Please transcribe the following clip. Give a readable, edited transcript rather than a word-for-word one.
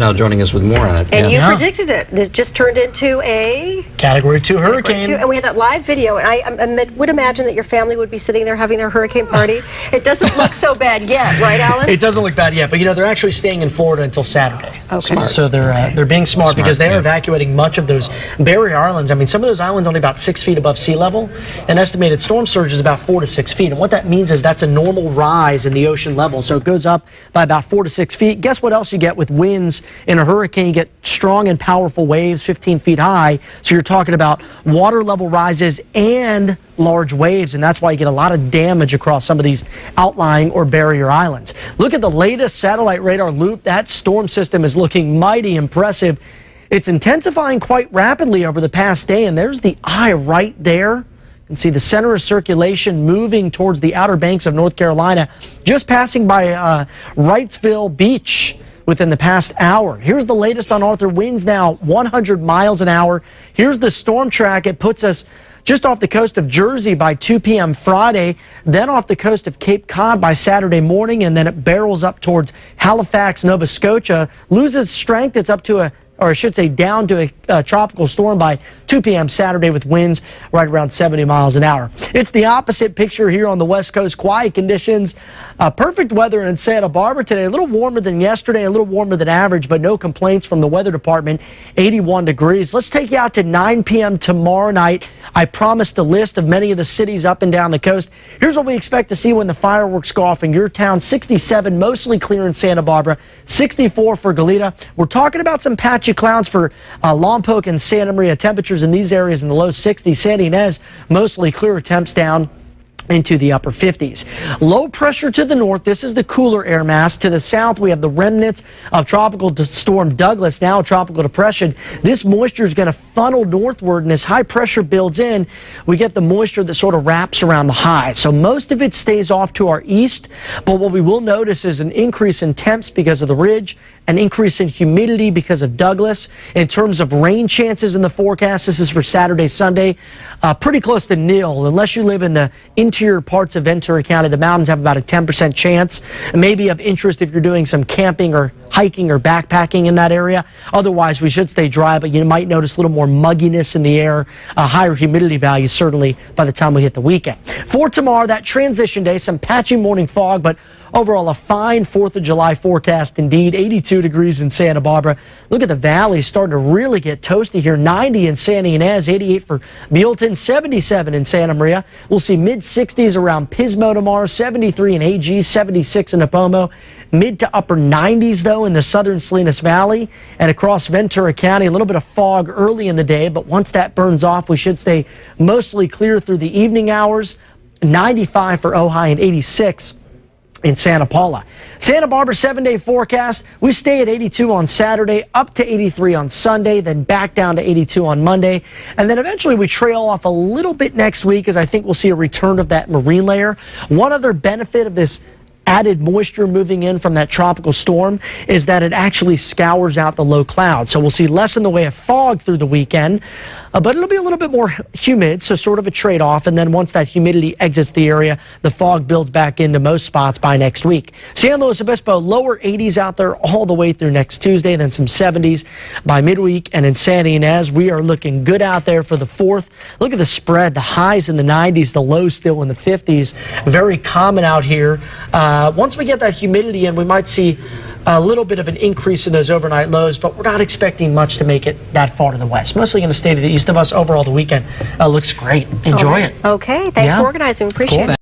now joining us with more on it. And you predicted it. This just turned into a Category 2 hurricane. And we had that live video, and I would imagine that your family would be sitting there having their hurricane party. It doesn't look so bad yet, right, Alan? It doesn't look bad yet, but they're actually staying in Florida until Saturday. Okay. Smart. So they're being smart because they are evacuating much of those barrier islands. I mean, some of those islands only about 6 feet above sea level. An estimated storm surge is about 4 to 6 feet, and what that means is that's a normal rise in the ocean level. So it goes up by about 4 to 6 feet. Guess what else you get with winds in a hurricane? You get strong and powerful waves, 15 feet high. So you're talking about water level rises and large waves, and that's why you get a lot of damage across some of these outlying or barrier islands. Look at the latest satellite radar loop. That storm system is looking mighty impressive. It's intensifying quite rapidly over the past day, and there's the eye right there. You can see the center of circulation moving towards the Outer Banks of North Carolina, just passing by Wrightsville Beach within the past hour. Here's the latest on Arthur. Winds now 100 miles an hour. Here's the storm track. It puts us just off the coast of Jersey by 2 p.m. Friday, then off the coast of Cape Cod by Saturday morning, and then it barrels up towards Halifax, Nova Scotia, loses strength. It's up to or I should say down to a tropical storm by 2 p.m. Saturday with winds right around 70 miles an hour. It's the opposite picture here on the West Coast. Quiet conditions, perfect weather in Santa Barbara today. A little warmer than yesterday, a little warmer than average, but no complaints from the weather department. 81 degrees. Let's take you out to 9 p.m. tomorrow night. I promised a list of many of the cities up and down the coast. Here's what we expect to see when the fireworks go off in your town. 67, mostly clear in Santa Barbara. 64 for Goleta. We're talking about some patchy clouds for Lompoc and Santa Maria. Temperatures in these areas in the low 60s. Santa Ynez, mostly clear, temps down into the upper 50s. Low pressure to the north. This is the cooler air mass. To the south, we have the remnants of tropical storm Douglas, now a tropical depression. This moisture is going to funnel northward, and as high pressure builds in, we get the moisture that sort of wraps around the high. So most of it stays off to our east, but what we will notice is an increase in temps because of the ridge, an increase in humidity because of Douglas. In terms of rain chances in the forecast, this is for Saturday, Sunday, pretty close to nil. Unless you live in the interior parts of Ventura County, the mountains have about a 10% chance. It may be of interest if you're doing some camping or hiking or backpacking in that area. Otherwise, we should stay dry, but you might notice a little more mugginess in the air, higher humidity value certainly by the time we hit the weekend. For tomorrow, that transition day, some patchy morning fog, but overall, a fine 4th of July forecast indeed. 82 degrees in Santa Barbara. Look at the valley starting to really get toasty here. 90 in Santa Ynez, 88 for Buellton, 77 in Santa Maria. We'll see mid-60s around Pismo tomorrow, 73 in AG, 76 in Napomo. Mid to upper 90s, though, in the southern Salinas Valley and across Ventura County. A little bit of fog early in the day, but once that burns off, we should stay mostly clear through the evening hours. 95 for Ojai and 86 in Santa Paula. Santa Barbara 7-day forecast. We stay at 82 on Saturday, up to 83 on Sunday, then back down to 82 on Monday. And then eventually we trail off a little bit next week as I think we'll see a return of that marine layer. One other benefit of this added moisture moving in from that tropical storm is that it actually scours out the low clouds. So we'll see less in the way of fog through the weekend, but it'll be a little bit more humid, so sort of a trade-off. And then once that humidity exits the area, the fog builds back into most spots by next week. San Luis Obispo, lower 80s out there all the way through next Tuesday, then some 70s by midweek. And in Santa Ynez, we are looking good out there for the 4th. Look at the spread, the highs in the 90s, the lows still in the 50s. Very common out here. Once we get that humidity in, we might see a little bit of an increase in those overnight lows, but we're not expecting much to make it that far to the west. Mostly going to stay to the east of us. Overall, the weekend looks great. Enjoy it. Okay, thanks for organizing. We appreciate it.